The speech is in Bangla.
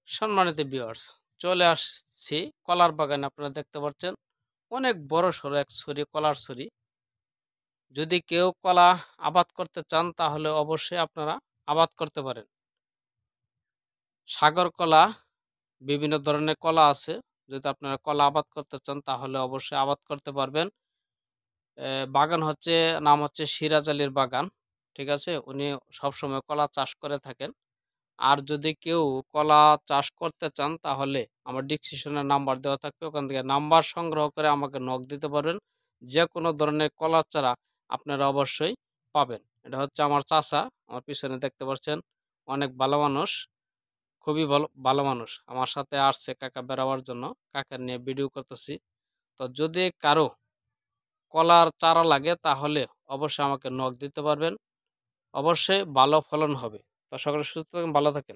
সম্মানিত ভিউয়ার্স, চলে আসছি কলার বাগানে। আপনারা দেখতে পাচ্ছেন অনেক বড় সড়ো এক ছড়ি, কলার ছড়ি। যদি কেউ কলা আবাদ করতে চান তাহলে অবশ্যই আপনারা আবাদ করতে পারেন। সাগর কলা, বিভিন্ন ধরনের কলা আছে। যদি আপনারা কলা আবাদ করতে চান তাহলে অবশ্যই আবাদ করতে পারবেন। বাগান হচ্ছে, নাম হচ্ছে সিরাজ আলীর বাগান। ঠিক আছে, উনি সবসময় কলা চাষ করে থাকেন। আর যদি কেউ কলা চাষ করতে চান তাহলে আমার ডিসক্রিপশনে নাম্বার দেওয়া থাকবে, ওখান থেকে নাম্বার সংগ্রহ করে আমাকে নক দিতে পারবেন। যে কোনো ধরনের কলার চারা আপনারা অবশ্যই পাবেন। এটা হচ্ছে আমার চাচা, আমার পিছনে দেখতে পাচ্ছেন। অনেক ভালো মানুষ, খুবই ভালো ভালো মানুষ। আমার সাথে আসছে কাকা বেড়াবার জন্য, কাকা নিয়ে ভিডিও করতেছি। তো যদি কারো কলার চারা লাগে তাহলে অবশ্যই আমাকে নক দিতে পারবেন। অবশ্যই ভালো ফলন হবে। তো সকলে সুস্থ থাকেন, ভালো থাকেন।